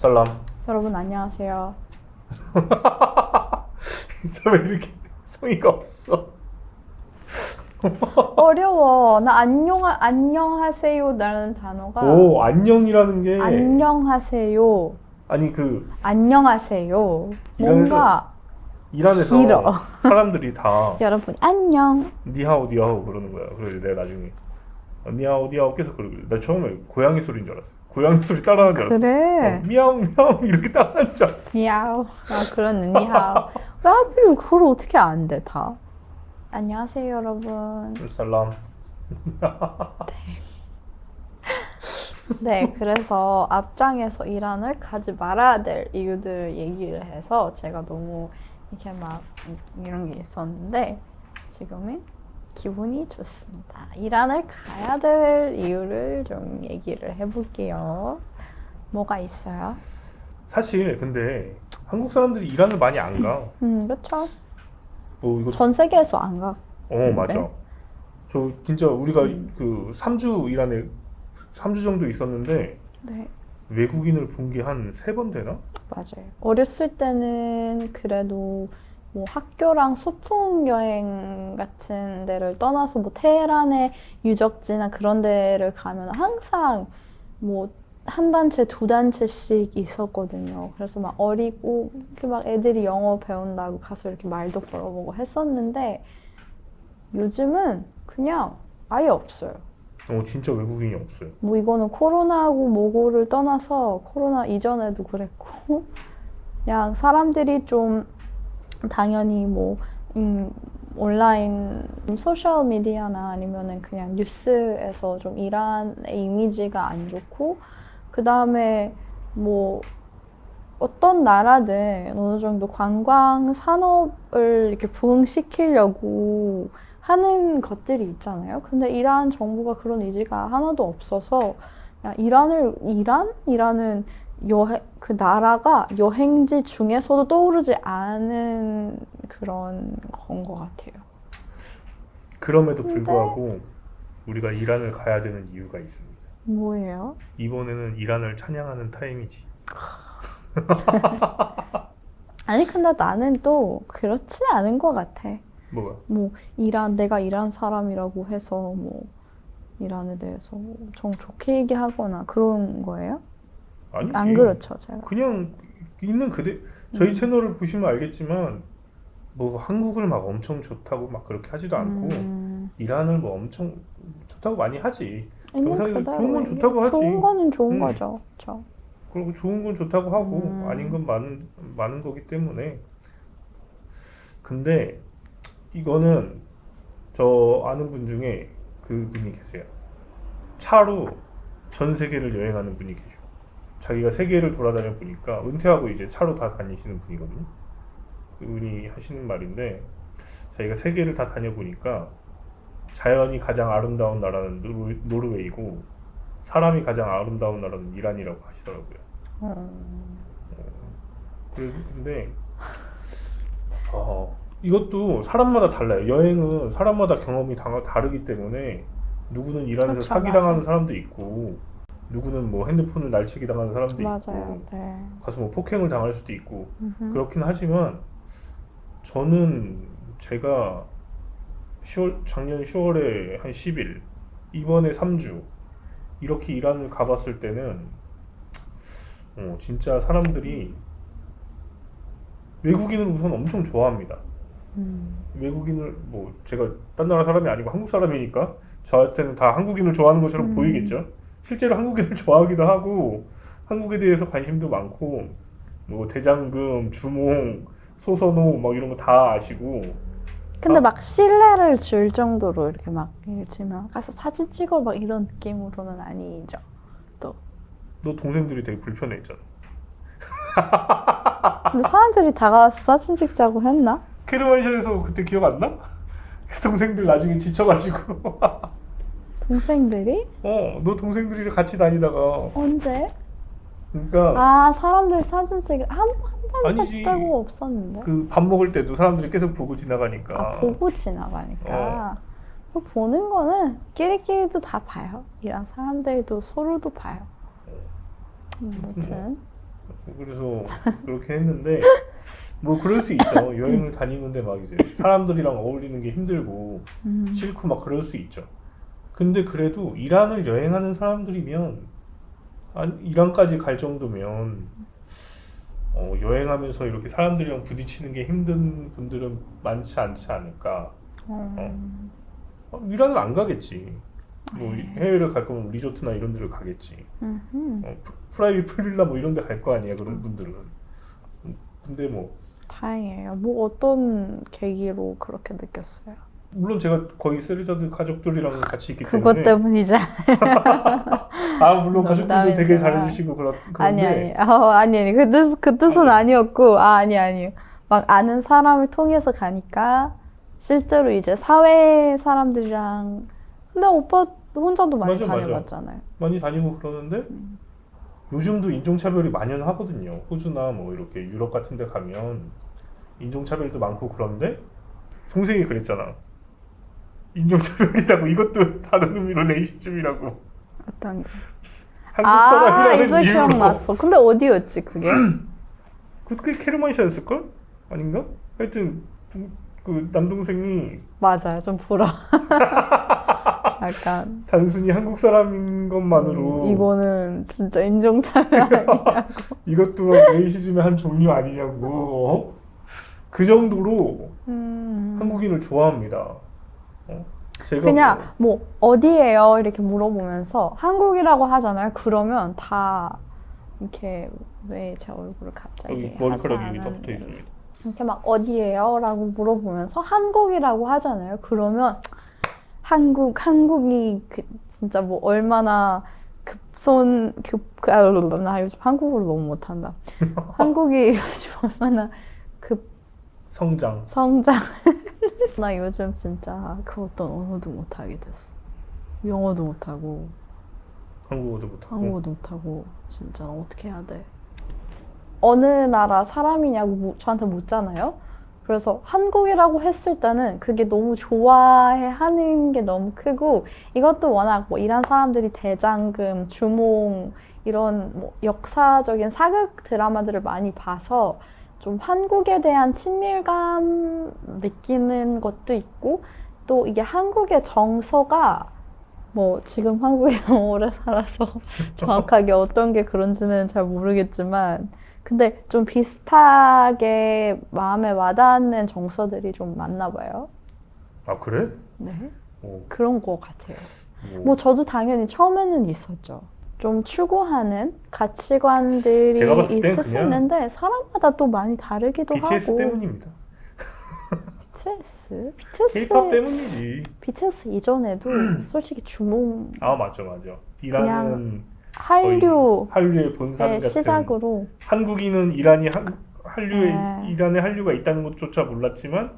살람. 여러분 안녕하세요. 진짜 왜 이렇게 성의가 없어? 어려워. 나 안녕하세요라는 단어가 오, 안녕이라는 게 안녕하세요. 아니 그 안녕하세요. 이란에서- 뭔가 이란에서 길어. 사람들이 다 여러분 안녕. 니하오 니하오 그러는 거야. 그래서 내가 나중에 니하오 니하오 계속 그러고 나 처음에 고양이 소리인 줄 알았어. 고양이 소리 따라하는 줄 알았어. 그래. 미야옹 미야옹 이렇게 따라하는 줄 알았어. 미야오. 아 그런 니하오. 왜 하필 그걸 어떻게 안 돼 다? 안녕하세요 여러분. 살람. 네, 그래서 앞장에서 이란을 가지 말아야 될 이유들을 얘기를 해서 제가 너무 이렇게 막 이런 게 있었는데 지금은 기분이 좋습니다. 이란을 가야 될 이유를 좀 얘기를 해볼게요. 뭐가 있어요? 사실 근데 한국 사람들이 이란을 많이 안 가. 그렇죠. 뭐 이거 전 세계에서 안 가. 맞아. 저 진짜 우리가 그 3주 이란에 3주 정도 있었는데 네, 외국인을 본 게 한 3번 되나? 맞아요. 어렸을 때는 그래도 뭐 학교랑 소풍 여행 같은 데를 떠나서 뭐 테헤란의 유적지나 그런 데를 가면 항상 뭐 한 단체, 두 단체씩 있었거든요. 그래서 막 어리고 이렇게 막 애들이 영어 배운다고 가서 이렇게 말도 걸어보고 했었는데 요즘은 그냥 아예 없어요. 진짜 외국인이 없어요. 뭐 이거는 코로나하고 뭐고를 떠나서 코로나 이전에도 그랬고 그냥 사람들이 좀 당연히 뭐 온라인 소셜 미디어나 아니면은 그냥 뉴스에서 좀 이란의 이미지가 안 좋고 그 다음에 뭐 어떤 나라든 어느 정도 관광 산업을 이렇게 부흥시키려고 하는 것들이 있잖아요. 근데 이란 정부가 그런 의지가 하나도 없어서 그냥 이란이라는 그 나라가 여행지 중에서도 떠오르지 않은 그런 건 것 같아요. 그럼에도 불구하고 우리가 이란을 가야 되는 이유가 있습니다. 뭐예요? 이번에는 이란을 찬양하는 타임이지. 아니 근데 나는 또 그렇지 않은 것 같아. 뭐가? 뭐 내가 이란 사람이라고 해서 뭐 이란에 대해서 좀 좋게 얘기하거나 그런 거예요? 아니지. 안 그렇죠, 제가. 그냥 있는 그대 저희 채널을 보시면 알겠지만 뭐 한국을 막 엄청 좋다고 막 그렇게 하지도 않고 이란을 뭐 엄청 좋다고 많이 하지. 있는 영상에서 그대로 좋은 건 좋다고 하지. 좋은 거는 좋은 음. 거죠, 그렇죠. 그리고 좋은 건 좋다고 하고 아닌 건 많은 거기 때문에. 근데 이거는 저 아는 분 중에 그 분이 계세요. 차로 전 세계를 여행하는 분이 계셔. 자기가 세계를 돌아다녀 보니까 은퇴하고 이제 차로 다 다니시는 분이거든요. 그분이 하시는 말인데 자기가 세계를 다 다녀보니까 자연이 가장 아름다운 나라는 노르웨이고 사람이 가장 아름다운 나라는 이란이라고 하시더라고요. 근데 이것도 사람마다 달라요. 여행은 사람마다 경험이 다르기 때문에 누구는 이란에서 그렇죠, 사기당하는 맞아요. 사람도 있고 누구는 뭐 핸드폰을 날치기 당하는 사람도 맞아요. 있고 네. 가서 뭐 폭행을 당할 수도 있고 그렇긴 하지만 저는 제가 작년 10월에 한 10일 이번에 3주 이렇게 이란을 가봤을 때는 진짜 사람들이 외국인을 우선 엄청 좋아합니다. 외국인을 뭐 제가 딴 나라 사람이 아니고 한국 사람이니까 저한테는 다 한국인을 좋아하는 것처럼 보이겠죠. 실제로 한국인을 좋아하기도 하고 한국에 대해서 관심도 많고 뭐 대장금, 주몽, 소선호 막 이런 거 다 아시고. 근데 막 신뢰를 줄 정도로 이렇게 막 일지만 가서 사진 찍어 막 이런 느낌으로는 아니죠. 너 동생들이 되게 불편해했잖아. 근데 사람들이 다 가서 사진 찍자고 했나? 캐르만션에서 그때 기억 안 나? 동생들 나중에 지쳐가지고 동생들이? 너 동생들이랑 같이 다니다가 언제? 그러니까 사람들 사진 찍 한 번 아니지. 찍다고 없었는데. 그 밥 먹을 때도 사람들이 계속 보고 지나가니까 보고 지나가니까. 그 보는 거는 끼리끼리도 다 봐요. 이란 사람들도 서로도 봐요. 아무튼 그래서 그렇게 했는데 뭐 그럴 수 있죠. 여행을 다니는데 막 이제 사람들이랑 어울리는 게 힘들고 싫고 막 그럴 수 있죠. 근데 그래도 이란을 여행하는 사람들이면 이란까지 갈 정도면 여행하면서 이렇게 사람들이랑 부딪히는 게 힘든 분들은 많지 않지 않을까. 이란은 안 가겠지. 뭐 해외를 갈 거면 리조트나 이런 데를 가겠지. 프라이빗 풀빌라 뭐 이런 데 갈 거 아니야 그런 분들은. 근데 뭐 다행이에요. 뭐 어떤 계기로 그렇게 느꼈어요? 물론 제가 거의 세르자드 가족들이랑 같이 있기 그것 때문에 때문이죠. 물론 가족들도 되게 잘해주시고 그런데 아니. 그 뜻은 아니었고, 아니. 막 아는 사람을 통해서 가니까 실제로 이제 사회 사람들이랑 근데 오빠 혼자도 많이 맞아. 다녀봤잖아요. 많이 다니고 그러는데 요즘도 인종차별이 만연하거든요. 호주나 뭐 이렇게 유럽 같은 데 가면 인종차별도 많고 그런데 동생이 그랬잖아. 인종차별이라고 이것도 다른 의미로 레이시즘이라고. 어떤 게? 한국 사람이라는 이제 이유로. 기억났어. 근데 어디였지 그게? 그게 케르만시아였을걸? 아닌가? 하여튼 그 남동생이 맞아요. 좀 불어. 약간 단순히 한국 사람인 것만으로 이거는 진짜 인종차별 아니냐고. 이것도 레이시즘의 한 종류 아니냐고. 그 정도로 한국인을 좋아합니다. 제가 그냥 뭐 어디예요? 이렇게 물어보면서 한국이라고 하잖아요. 그러면 다 이렇게 왜 제 얼굴을 갑자기 여기 하지 머리카락이 여기 다 않았는데 붙어 있습니다. 이렇게 막 어디예요? 라고 물어보면서 한국이라고 하잖아요. 그러면 한국이 진짜 뭐 얼마나 나 요즘 한국어를 너무 못한다. 한국이 요즘 얼마나 성장. 나 요즘 진짜 그 어떤 언어도 못하게 됐어. 영어도 못하고 한국어도 못하고. 한국어도 못하고 진짜 나 어떻게 해야 돼? 어느 나라 사람이냐고 저한테 묻잖아요. 그래서 한국이라고 했을 때는 그게 너무 좋아해 하는 게 너무 크고 이것도 워낙 뭐 이란 사람들이 대장금, 주몽 이런 뭐 역사적인 사극 드라마들을 많이 봐서 좀 한국에 대한 친밀감 느끼는 것도 있고 또 이게 한국의 정서가 뭐 지금 한국에 너무 오래 살아서 정확하게 어떤 게 그런지는 잘 모르겠지만 근데 좀 비슷하게 마음에 와닿는 정서들이 좀 많나 봐요. 아 그래? 네. 오, 그런 것 같아요. 뭐 저도 당연히 처음에는 있었죠. 좀 추구하는 가치관들이 제가 봤을 땐 있을 수 그냥 있는데 사람마다 또 많이 다르기도 BTS 하고. 때문입니다. BTS? K-pop 때문이지. BTS 이전에도 솔직히 주몽 맞아. 이란은 한류의 한류의 본산 같은. 시작으로 한국인은 이란의 한류가 있다는 것조차 몰랐지만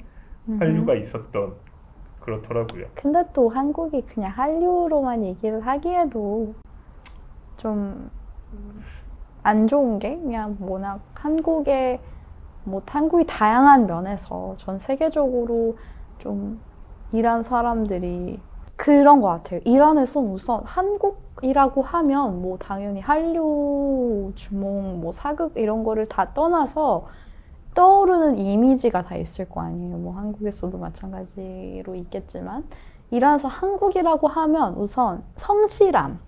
한류가 있었던 그렇더라고요. 근데 또 한국이 그냥 한류로만 얘기를 하기에도 좀 안 좋은 게 그냥 워낙 한국이 다양한 면에서 전 세계적으로 좀 이란 사람들이 그런 것 같아요. 이란에선 우선 한국이라고 하면 뭐 당연히 한류, 주몽, 뭐 사극 이런 거를 다 떠나서 떠오르는 이미지가 다 있을 거 아니에요. 뭐 한국에서도 마찬가지로 있겠지만 이란에서 한국이라고 하면 우선 성실함,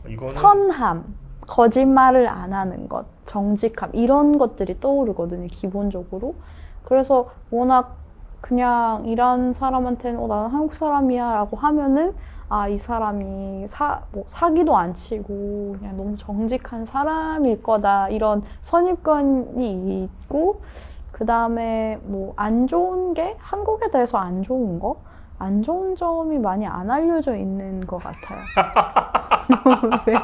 이거는 선함, 거짓말을 안 하는 것, 정직함 이런 것들이 떠오르거든요. 기본적으로. 그래서 워낙 그냥 이란 사람한테는 나는 한국 사람이야 라고 하면은 이 사람이 사기도 안 치고 그냥 너무 정직한 사람일 거다 이런 선입견이 있고 그 다음에 뭐 안 좋은 게 한국에 대해서 안 좋은 거? 안 좋은 점이 많이 안 알려져 있는 것 같아요. 왜?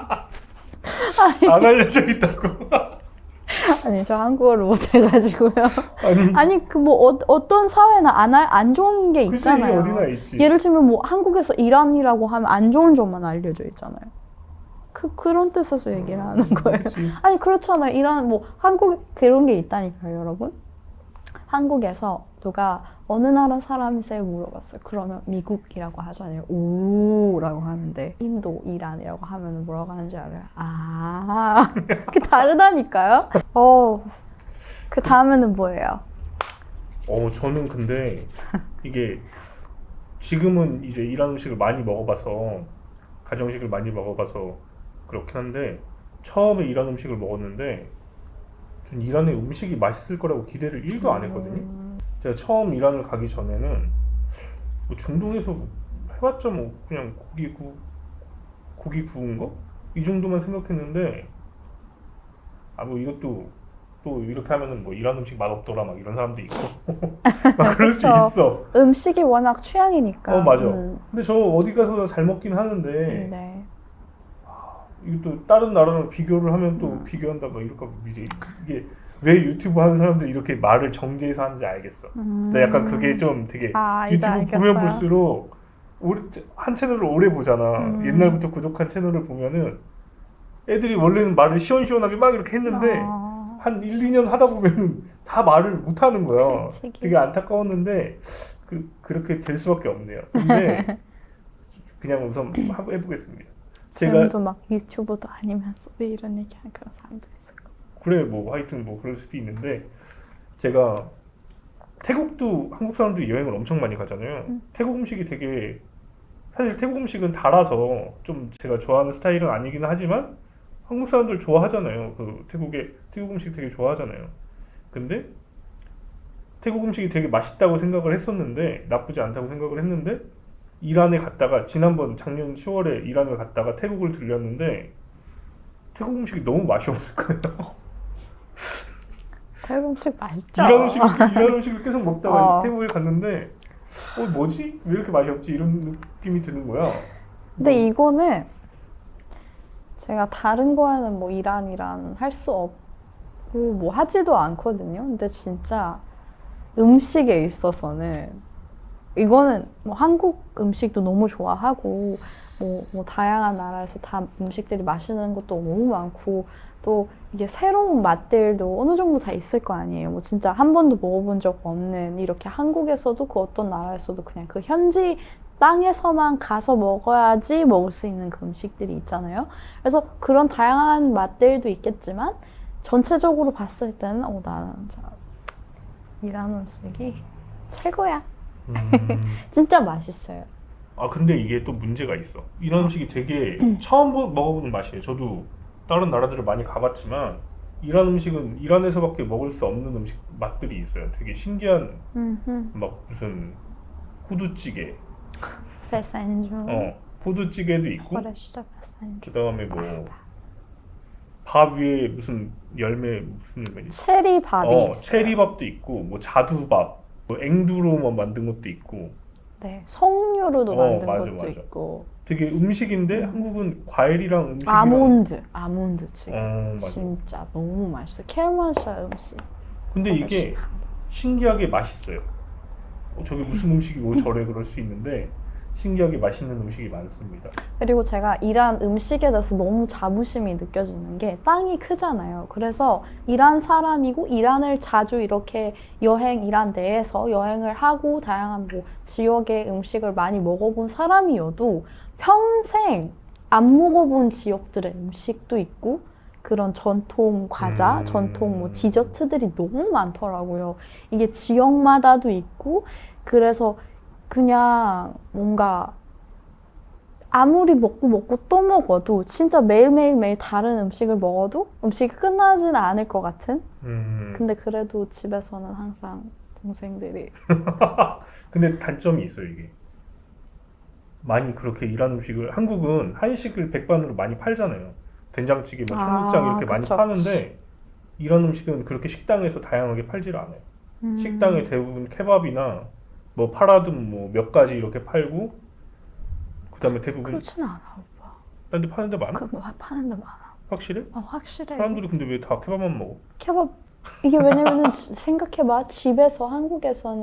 안 알려져 있다고. 아니 저 한국어를 못해가지고요. 아니 아니 그 뭐 어떤 사회나 안 좋은 게 그치, 있잖아요. 어디나 있지. 예를 들면 뭐 한국에서 이란이라고 하면 안 좋은 점만 알려져 있잖아요. 그런 뜻에서 얘기를 하는 거예요. 그치. 아니 그렇잖아요. 이란 뭐 한국 그런 게 있다니까요, 여러분. 한국에서 누가 어느 나라 사람이세요? 물어봤어요. 그러면 미국이라고 하잖아요. 오라고 하는데 인도, 이란이라고 하면 뭐라고 하는지 알아요? 아, 그 다르다니까요? 그 다음에는 뭐예요? 저는 근데 이게 지금은 이제 이란 음식을 많이 먹어봐서 가정식을 많이 먹어봐서 그렇긴 한데 처음에 이란 음식을 먹었는데 전 이란의 음식이 맛있을 거라고 기대를 1도 안 했거든요. 제가 처음 이란을 가기 전에는 뭐 중동에서 해봤자 뭐 그냥 고기 구운 거? 이 정도만 생각했는데 뭐 이것도 또 이렇게 하면은 뭐 이란 음식 맛없더라 막 이런 사람도 있고 막 그럴 수 그쵸. 있어. 음식이 워낙 취향이니까. 맞아. 근데 저 어디 가서 잘 먹긴 하는데 네. 이것도 다른 나라랑 비교를 하면 또 비교한다 막 이럴까 이제 이게 왜 유튜브 하는 사람들이 이렇게 말을 정제해서 하는지 알겠어. 근데 약간 그게 좀 되게 이제 유튜브 보면 알겠어요. 볼수록 한 채널을 오래 보잖아. 옛날부터 구독한 채널을 보면은 애들이 원래는 말을 시원시원하게 막 이렇게 했는데 한 1, 2년 하다 보면은 다 말을 못 하는 거야. 솔직히. 되게 안타까웠는데 그렇게 될 수밖에 없네요. 근데 그냥 우선 해보겠습니다. 지금도 막 유튜버도 아니면서 왜 이런 얘기하는 그런 사람도 있을 거. 그래 뭐 하여튼 뭐 그럴 수도 있는데 제가 태국도 한국 사람들이 여행을 엄청 많이 가잖아요. 태국 음식이 되게 사실 태국 음식은 달아서 좀 제가 좋아하는 스타일은 아니긴 하지만 한국 사람들 좋아하잖아요. 태국 음식 되게 좋아하잖아요. 근데 태국 음식이 되게 맛있다고 생각을 했었는데 나쁘지 않다고 생각을 했는데 이란에 갔다가 지난번 작년 10월에 이란을 갔다가 태국을 들렸는데 태국 음식이 너무 맛이 없을 거예요. 태국 음식 맛있죠? 이란 음식을 계속 먹다가 어. 태국에 갔는데 뭐지? 왜 이렇게 맛이 없지? 이런 느낌이 드는 거야. 근데 이거는 제가 다른 거에는 뭐 이란 할 수 없고 뭐 하지도 않거든요. 근데 진짜 음식에 있어서는 이거는 뭐 한국 음식도 너무 좋아하고 뭐 다양한 나라에서 다 음식들이 맛있는 것도 너무 많고 또 이게 새로운 맛들도 어느 정도 다 있을 거 아니에요. 뭐 진짜 한 번도 먹어본 적 없는 이렇게 한국에서도 그 어떤 나라에서도 그냥 그 현지 땅에서만 가서 먹어야지 먹을 수 있는 그 음식들이 있잖아요. 그래서 그런 다양한 맛들도 있겠지만 전체적으로 봤을 때는 나는 진짜 이란 음식이 최고야. 진짜 맛있어요. 근데 이게 또 문제가 있어. 이런 음식이 되게 처음 먹어보는 맛이에요. 저도 다른 나라들을 많이 가봤지만 이란 음식은 이란에서밖에 먹을 수 없는 음식 맛들이 있어요. 되게 신기한 막 무슨 호두찌개, 페산주, 호두찌개도 있고 호레시다 페산주, 그 다음에 뭐 밥 위에 무슨 무슨 열매지? 체리밥이 있어요. 체리밥도 있고 뭐 자두밥, 뭐 앵두로만 만든 것도 있고. 네, 성류로도 만든 맞아, 것도 맞아. 있고. 되게 음식인데 한국은 과일이랑 음식이랑 아몬드 찌개. 맞아. 진짜 너무 맛있어. 캐러멜 음식. 근데 이게 신기하게 맛있어요. 저게 무슨 음식이고 저래 그럴 수 있는데 신기하게 맛있는 음식이 많습니다. 그리고 제가 이란 음식에 대해서 너무 자부심이 느껴지는 게 땅이 크잖아요. 그래서 이란 사람이고 이란을 자주 이렇게 이란 내에서 여행을 하고 다양한 뭐 지역의 음식을 많이 먹어본 사람이어도 평생 안 먹어본 지역들의 음식도 있고 그런 전통 과자, 전통 뭐 디저트들이 너무 많더라고요. 이게 지역마다도 있고 그래서 그냥 뭔가 아무리 먹고 또 먹어도 진짜 매일 다른 음식을 먹어도 음식이 끝나지는 않을 것 같은? 근데 그래도 집에서는 항상 동생들이 근데 단점이 있어요 이게. 많이 그렇게 이란 음식을 한국은 한식을 백반으로 많이 팔잖아요. 된장찌개, 뭐 청국장 이렇게 많이 그쵸. 파는데 이란 음식은 그렇게 식당에서 다양하게 팔질 않아요. 식당에 대부분 케밥이나 뭐 파라든 뭐 몇 가지 이렇게 팔고 그다음에 대부분 그렇진 않아 오빠. 딴 데 파는 데 많아? 파는 데 많아. 확실해? 확실해. 사람들이 근데 왜 다 케밥만 먹어? 케밥 이게 왜냐면은 생각해봐. 집에서 한국에서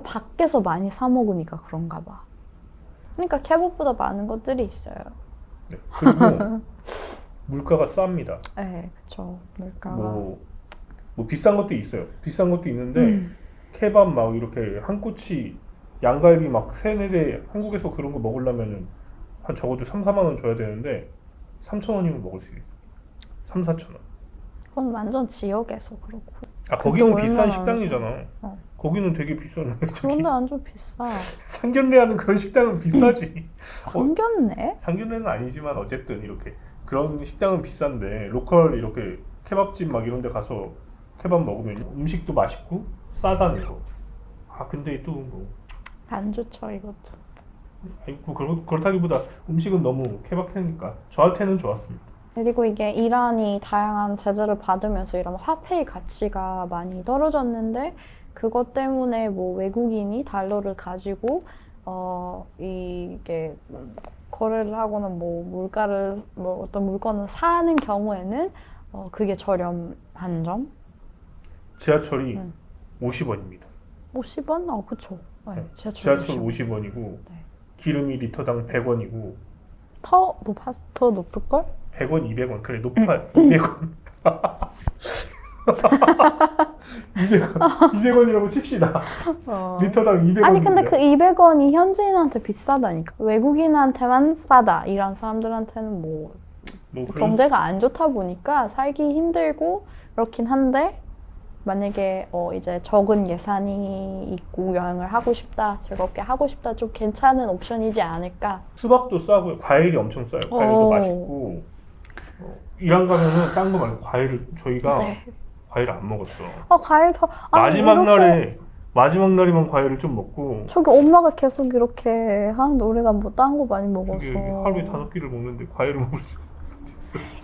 밖에서 많이 사 먹으니까 그런가 봐. 그러니까 케밥보다 많은 것들이 있어요. 네. 그리고 물가가 쌉니다. 네, 그쵸. 물가가. 뭐 뭐 비싼 것도 있어요. 비싼 것도 있는데 케밥 막 이렇게 한 꼬치 양갈비 막 세네 대 한국에서 그런 거 먹으려면은 한 적어도 3, 4만 원 줘야 되는데 3천 원이면 먹을 수 있어. 3, 4천 원. 그건 완전 지역에서 그렇고. 아 거기는 그때 비싼 얼마나 식당이잖아. 어. 거기는 되게 비싼. 그런데 완전 비싸. 상견례하는 그런 식당은 비싸지. 상견례? 상견례는 아니지만 어쨌든 이렇게 그런 식당은 비싼데 로컬 이렇게 케밥집 막 이런 데 가서 케밥 먹으면 음식도 맛있고 싸다는 거. 아 근데 또 뭐 안 좋죠 이것도. 아이고 그렇다기보다 음식은 너무 케바케니까 저한테는 좋았습니다. 그리고 이게 이란이 다양한 제재를 받으면서 이런 화폐의 가치가 많이 떨어졌는데 그것 때문에 뭐 외국인이 달러를 가지고 이게 거래를 하거나 뭐 물가를 뭐 어떤 물건을 사는 경우에는 그게 저렴한 점. 지하철이 응. 50원입니다. 50원? 그쵸. 네, 지하철 50원. 50원이고 네. 기름이 리터당 100원이고 더 높을걸? 100원, 200원 그래 높아 200원 200원이라고 칩시다. 리터당 200원. 아니 근데 그 200원이 현지인한테 비싸다니까. 외국인한테만 싸다. 이런 사람들한테는 뭐 경제가 안 좋다 보니까 살기 힘들고 그렇긴 한데 만약에 이제 적은 예산이 있고 여행을 하고 싶다, 즐겁게 하고 싶다, 좀 괜찮은 옵션이지 않을까. 수박도 싸고 과일이 엄청 싸요. 과일도 맛있고 이란 가면은 딴 거 말고 과일을 저희가 네. 과일을 안 먹었어. 과일 더 마지막 날에만 과일을 좀 먹고 저기 엄마가 계속 이렇게 하는데 우리가 뭐 딴 거 많이 먹어서 이게 하루에 5끼를 먹는데 과일을 먹을 수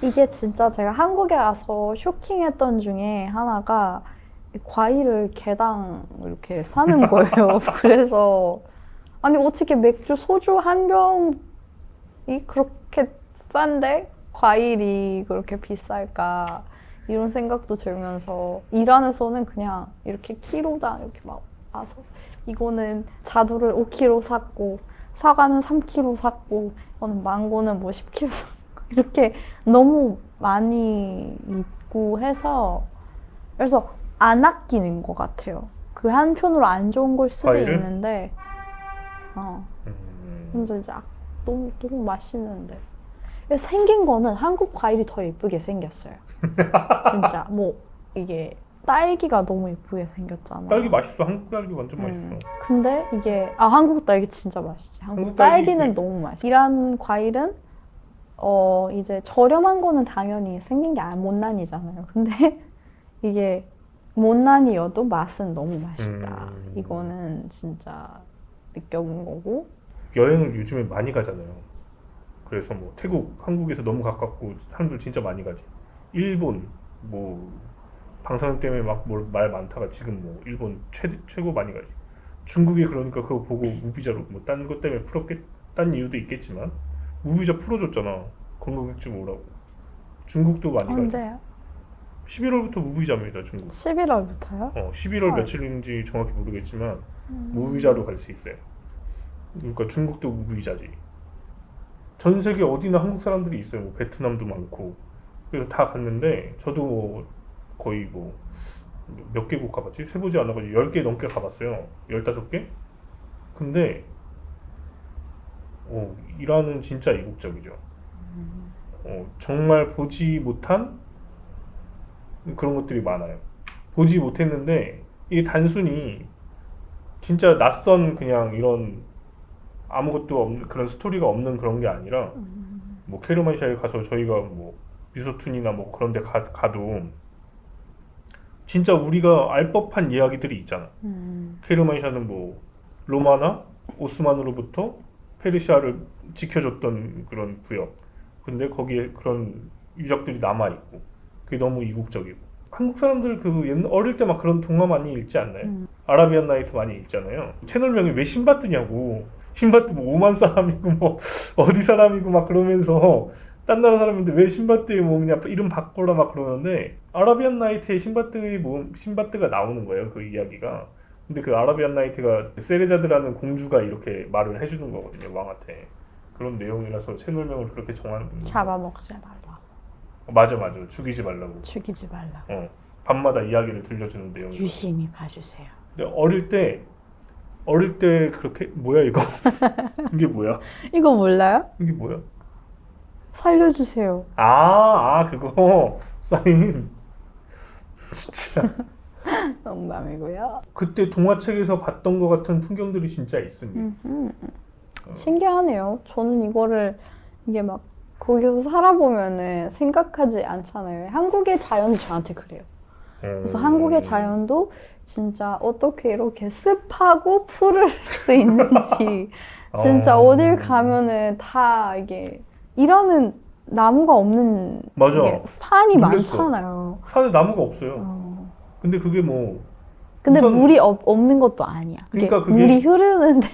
이게 진짜 제가 한국에 와서 쇼킹했던 중에 하나가 과일을 개당 이렇게 사는 거예요. 그래서 아니 어떻게 맥주, 소주 한 병이 그렇게 싼데 과일이 그렇게 비쌀까 이런 생각도 들면서 이란에서는 그냥 이렇게 키로당 이렇게 막 와서 이거는 자두를 5kg 샀고 사과는 3kg 샀고 이거는 망고는 뭐 10kg 이렇게 너무 많이 있고 해서 그래서 안 아끼는 것 같아요. 그 한편으로 안 좋은 걸 수도 과일을? 있는데 근데 이제 너무 맛있는데 그래서 생긴 거는 한국 과일이 더 예쁘게 생겼어요. 진짜 뭐 이게 딸기가 너무 예쁘게 생겼잖아. 딸기 맛있어. 한국 딸기 완전 맛있어. 근데 이게 한국 딸기 진짜 맛있지. 한국 딸기는 너무 맛있어. 이란 과일은 이제 저렴한 거는 당연히 생긴 게 못난이잖아요. 근데 이게 못난이어도 맛은 너무 맛있다. 이거는 진짜 느껴본 거고. 여행을 요즘에 많이 가잖아요. 그래서 뭐 태국, 한국에서 너무 가깝고 사람들 진짜 많이 가지. 일본 뭐 방사능 때문에 막 말 많다가 지금 뭐 일본 최고 많이 가지. 중국이 그러니까 그거 보고 무비자로 뭐 딴 것 때문에 딴 이유도 있겠지만 무비자 풀어줬잖아. 관광객좀 오라고. 중국도 많이 가지. 언제요? 11월부터 무비자입니다. 중국. 11월부터요? 11월 며칠인지 정확히 모르겠지만 무비자로 갈 수 있어요. 그러니까 중국도 무비자지. 전 세계 어디나 한국 사람들이 있어요. 뭐 베트남도 많고. 그래서 다 갔는데 저도 뭐 거의 뭐 몇 개국 가봤지? 세보지 않아가지고 10개 넘게 가봤어요. 15개? 근데 이란은 진짜 이국적이죠. 정말 보지 못한 그런 것들이 많아요. 보지 못했는데 이게 단순히 진짜 낯선 그냥 이런 아무것도 없는 그런 스토리가 없는 그런 게 아니라 뭐 케르만시아에 가서 저희가 뭐 미소툰이나 뭐 그런 데 가도 진짜 우리가 알 법한 이야기들이 있잖아. 케르만시아는 뭐 로마나 오스만으로부터 페르시아를 지켜줬던 그런 구역. 근데 거기에 그런 유적들이 남아있고 그게 너무 이국적이고 한국 사람들 어릴 때 막 그런 동화 많이 읽지 않나요? 아라비안 나이트 많이 읽잖아요. 채널명이 왜 신바트냐고. 신바트 뭐 오만 사람이고 뭐 어디 사람이고 막 그러면서 딴 나라 사람인데 왜 신바트에 뭐 그냥 이름 바꿔라 막 그러는데 아라비안 나이트에 신바트가 나오는 거예요. 그 이야기가. 근데 그 아라비안 나이트가 세레자드라는 공주가 이렇게 말을 해주는 거거든요. 왕한테. 그런 내용이라서 채널명을 그렇게 정하는 분이 잡아먹지 말라. 맞아 죽이지 말라고. 죽이지 말라. 밤마다 이야기를 들려주는 내용. 유심히 봐주세요. 근데 어릴 때 그렇게 뭐야 이거? 이게 뭐야? 이거 몰라요? 이게 뭐야? 살려주세요. 그거 사인. 진짜 농담이고요. 그때 동화책에서 봤던 것 같은 풍경들이 진짜 있습니다. 신기하네요. 저는 이거를 이게 막 거기서 살아보면은 생각하지 않잖아요. 한국의 자연이 저한테 그래요. 그래서 한국의 자연도 진짜 어떻게 이렇게 습하고 푸를 수 있는지 진짜 어딜 가면은 다 이게 이러는 나무가 없는 맞아. 이게 산이 놀랬어. 많잖아요. 산에 나무가 없어요. 근데 그게 뭐 근데 우선- 물이 없는 것도 아니야. 이게 그러니까 그게- 물이 흐르는데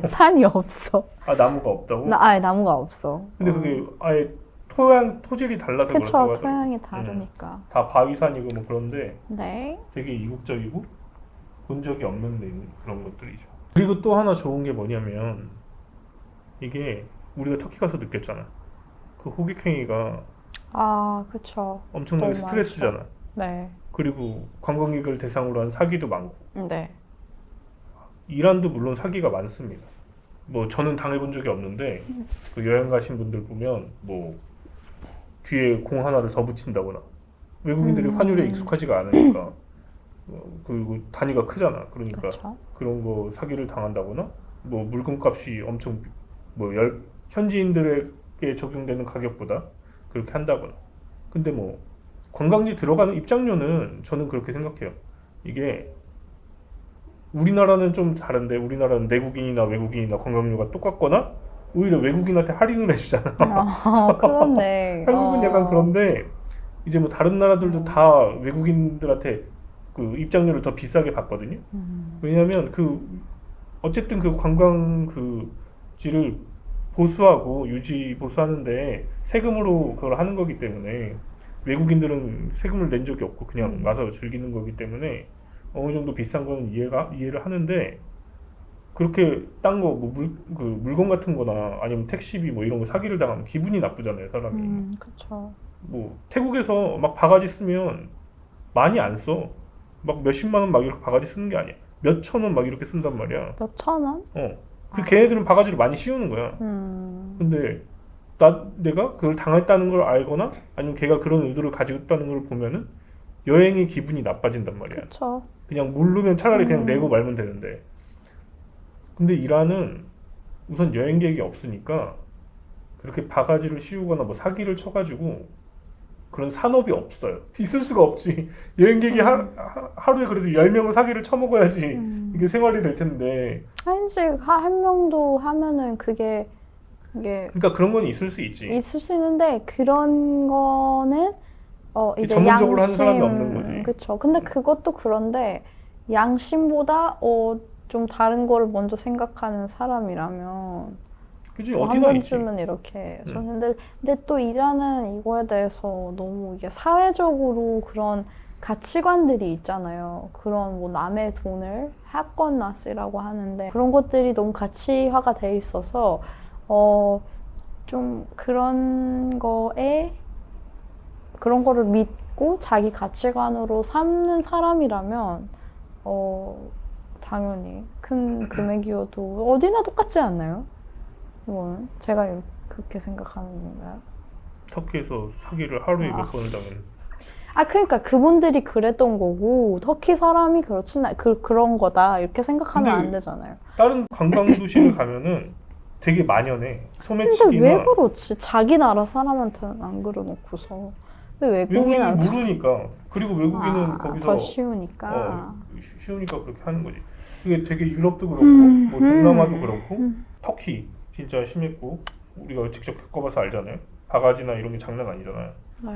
산이 없어. 나무가 없다고? 아예 나무가 없어. 근데 그게 아예 토질이 달라서 그쵸, 그렇다고 하더라고. 토양이 다르니까. 다 바위산이고 뭐 그런데 네. 되게 이국적이고 본 적이 없는 그런 것들이죠. 그리고 또 하나 좋은 게 뭐냐면 이게 우리가 터키 가서 느꼈잖아. 그 호객행위가 아, 그쵸. 엄청나게 너무 스트레스잖아. 네. 그리고 관광객을 대상으로 한 사기도 많고 네. 이란도 물론 사기가 많습니다. 뭐 저는 당해본 적이 없는데 그 여행 가신 분들 보면 뭐 뒤에 공 하나를 더 붙인다거나 외국인들이 환율에 익숙하지가 않으니까 그리고 단위가 크잖아. 그러니까 그쵸. 그런 거 사기를 당한다거나 뭐 물건값이 엄청 뭐 현지인들에게 적용되는 가격보다 그렇게 한다거나. 근데 뭐 관광지 들어가는 입장료는 저는 그렇게 생각해요. 이게 우리나라는 좀 다른데 우리나라는 내국인이나 외국인이나 관광료가 똑같거나 오히려 외국인한테 할인을 해주잖아. 그렇네. 한국은 약간 그런데 이제 뭐 다른 나라들도 다 외국인들한테 그 입장료를 더 비싸게 받거든요. 왜냐하면 그 어쨌든 그 관광지를 보수하고 보수하는데 세금으로 그걸 하는 거기 때문에 외국인들은 세금을 낸 적이 없고 그냥 와서 즐기는 거기 때문에 어느 정도 비싼 거는 이해를 하는데 그렇게 딴 거 뭐 물건 같은 거나 아니면 택시비 뭐 이런 거 사기를 당하면 기분이 나쁘잖아요, 사람이. 그쵸. 뭐 태국에서 막 바가지 쓰면 많이 안 써. 막 몇십만 원 막 이렇게 바가지 쓰는 게 아니야. 몇천 원 막 이렇게 쓴단 말이야. 몇천 원? 걔네들은 바가지를 많이 씌우는 거야. 근데 내가 그걸 당했다는 걸 알거나 아니면 걔가 그런 의도를 가지고 있다는 걸 보면은 여행의 기분이 나빠진단 말이야. 그쵸. 그냥 모르면 차라리 그냥 내고 말면 되는데. 근데 이란은 우선 여행 계획이 없으니까 그렇게 바가지를 씌우거나 뭐 사기를 쳐가지고 그런 산업이 없어요. 있을 수가 없지. 여행 계획이 하루에 그래도 10명은 사기를 쳐먹어야지 이게 생활이 될 텐데. 한 명도 하면은 이게 그러니까 그런 건 있을 수 있지. 있을 수 있는데 그런 거는 이제 전문적으로 하는 사람이 없는 거지. 그쵸. 근데 그것도 그런데 양심보다 좀 다른 거를 먼저 생각하는 사람이라면 그치 한 어디나 있지. 번쯤은 이렇게 근데 또 이란은 이거에 대해서 너무 이게 사회적으로 그런 가치관들이 있잖아요. 그런 뭐 남의 돈을 하건나스라고 하는데 그런 것들이 너무 가치화가 돼 있어서 좀 그런 거를 믿고 자기 가치관으로 삼는 사람이라면 당연히 큰 금액이어도 어디나 똑같지 않나요? 이거는 제가 그렇게 생각하는 건가요? 터키에서 사기를 하루에 몇 번을 당하는. 그러니까 그분들이 그랬던 거고 터키 사람이 그렇진 그런 거다 이렇게 생각하면 근데 안 되잖아요. 다른 관광 도시를 가면은 되게 만연해. 근데 소매치기나 왜 그렇지? 자기 나라 사람한테는 안 그려놓고서 왜 외국인이 외국인한테 모르니까. 그리고 외국인은 거기서 더 쉬우니까. 쉬우니까 그렇게 하는 거지. 그게 되게 유럽도 그렇고 뭐 동남아도 그렇고 터키 진짜 심했고 우리가 직접 겪어봐서 알잖아요. 바가지나 이런 게 장난 아니잖아요. 네.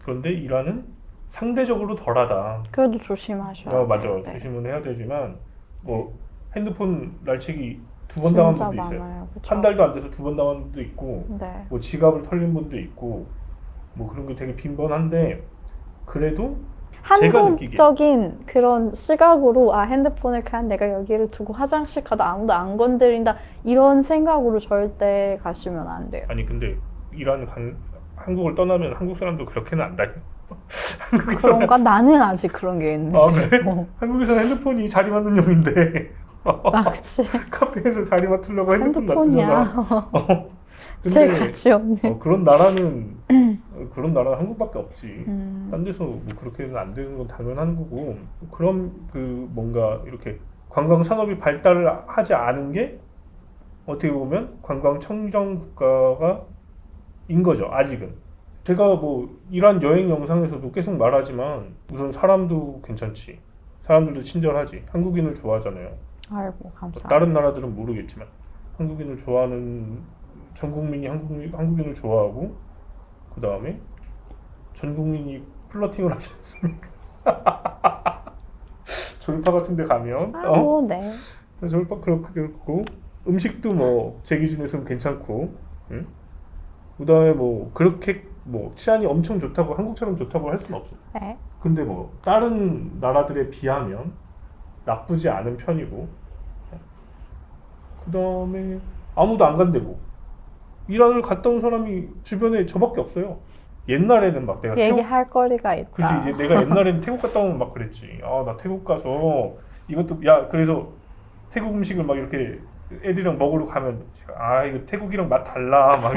그런데 이란은 상대적으로 덜하다. 그래도 조심하셔야 맞아. 돼요. 네. 조심은 해야 되지만 뭐 핸드폰 날치기 2번 당한 진짜 분도 있어요. 많아요. 그쵸? 한 달도 안 돼서 2번 당한 분도 있고 네. 뭐 지갑을 털린 분도 있고 뭐 그런 게 되게 빈번한데 그래도 제가 한국적인 그런 시각으로 핸드폰을 그냥 내가 여기를 두고 화장실 가도 아무도 안 건드린다 이런 생각으로 절대 가시면 안 돼요. 아니 근데 한국을 떠나면 한국 사람도 그렇게는 안 다녀. 그런가? 나는 아직 그런 게 있네. 아, 그래? 어. 한국에서는 핸드폰이 자리 맞는 용인데 아, 그치. 카페에서 자리 맡으려고 핸드폰 핸드폰이야. 놔두잖아. 제일 가치 없네. 그런 나라는 한국밖에 없지. 딴 데서 뭐 그렇게는 안 되는 건 당연한 거고. 그럼 그 뭔가 이렇게 관광 산업이 발달을 하지 않은 게 어떻게 보면 관광 청정 국가가 인 거죠. 아직은. 제가 뭐 이란 여행 영상에서도 계속 말하지만 우선 사람도 괜찮지. 사람들도 친절하지. 한국인을 좋아하잖아요. 아이고, 감사합니다. 다른 나라들은 모르겠지만 한국인을 좋아하는 전 국민이 한국인을 좋아하고 그 다음에 전 국민이 플러팅을 하지 않습니까? 졸파 같은 데 가면 아, 네. 졸파 그렇고 음식도 뭐 제 기준에서는 괜찮고 응? 그 다음에 뭐 그렇게 뭐 치안이 엄청 좋다고 한국처럼 좋다고 할 수는 없어. 네. 근데 뭐 다른 나라들에 비하면 나쁘지 않은 편이고 그 다음에 아무도 안 간대고 이란을 갔다 온 사람이 주변에 저밖에 없어요. 옛날에는 막 내가 얘기할 거리가 있다. 그치 이제 내가 옛날에는 태국 갔다 오면 막 그랬지. 아 나 태국 가서 이것도 야 그래서 태국 음식을 막 이렇게 애들이랑 먹으러 가면 제가 아 이거 태국이랑 맛 달라 막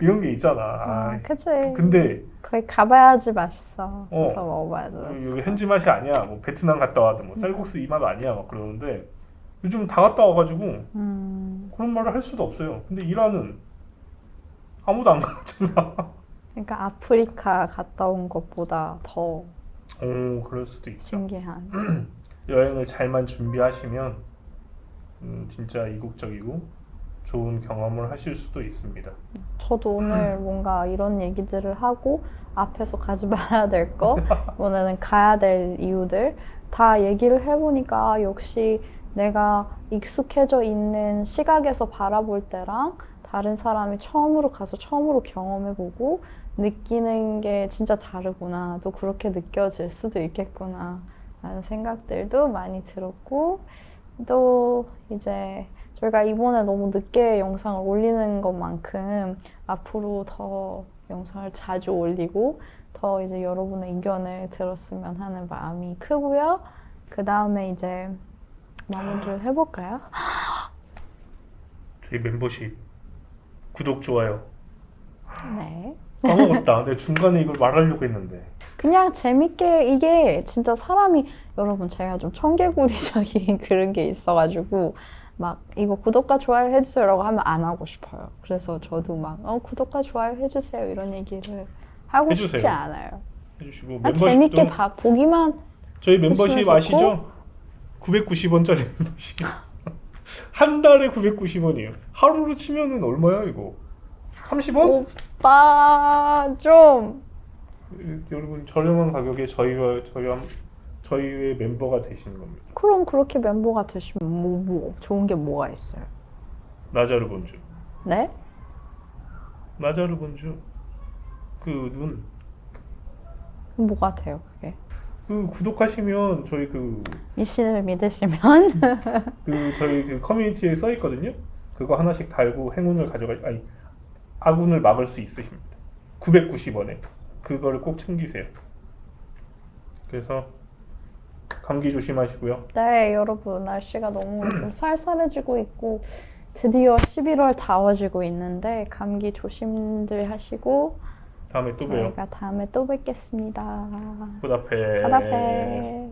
이런 게 있잖아. 아, 그치. 근데 거기 가봐야지 맛있어. 그래서 먹어봐야지 맛있어. 이거 현지 맛이 아니야. 뭐 베트남 갔다 와도 뭐 쌀국수 이 맛 아니야. 막 그러는데 요즘 다 갔다 와가지고 그런 말을 할 수도 없어요. 근데 이란은 아무도 안 갔잖아. 그러니까 아프리카 갔다 온 것보다 더 오, 그럴 수도 있어. 신기한. 여행을 잘만 준비하시면 진짜 이국적이고 좋은 경험을 하실 수도 있습니다. 저도 오늘 뭔가 이런 얘기들을 하고 앞에서 가지 말아야 될 거, 이번에는 가야 될 이유들 다 얘기를 해보니까 역시 내가 익숙해져 있는 시각에서 바라볼 때랑 다른 사람이 처음으로 가서 처음으로 경험해보고 느끼는 게 진짜 다르구나. 또 그렇게 느껴질 수도 있겠구나. 라는 생각들도 많이 들었고 또 이제 저희가 이번에 너무 늦게 영상을 올리는 것만큼 앞으로 더 영상을 자주 올리고 더 이제 여러분의 의견을 들었으면 하는 마음이 크고요. 그 다음에 이제 마무리를 해볼까요? 저희 멤버십 구독 좋아요. 네. 까먹었다. 내가 중간에 이걸 말하려고 했는데. 그냥 재밌게 이게 진짜 사람이 여러분 제가 좀 청개구리적인 그런 게 있어가지고 막 이거 구독과 좋아요 해주세요라고 하면 안 하고 싶어요. 그래서 저도 막 구독과 좋아요 해주세요 이런 얘기를 하고 해주세요. 싶지 않아요. 해주시고 그냥 재밌게 보기만 저희 멤버십 해주시면 아시죠? 990원짜리 멤버십. 한 달에 990원이에요. 하루로 치면은 얼마야 이거? 30원? 오빠 좀 여러분 저렴한 가격에 저희의 멤버가 되시는 겁니다. 그럼 그렇게 멤버가 되시면 뭐 좋은 게 뭐가 있어요? 나자르 본주. 네? 나자르 본주. 그 눈. 뭐가 돼요 그게? 그 구독하시면 저희 미신을 믿으시면 저희 그 커뮤니티에 써 있거든요. 그거 하나씩 달고 행운을 아군을 막을 수 있으십니다. 990원에 그거를 꼭 챙기세요. 그래서 감기 조심하시고요. 네, 여러분 날씨가 너무 좀 쌀쌀해지고 있고 드디어 11월 다 와지고 있는데 감기 조심들 하시고 다음에 또 봬요. 저희가 다음에 또 뵙겠습니다. 굿아페. 굿아페.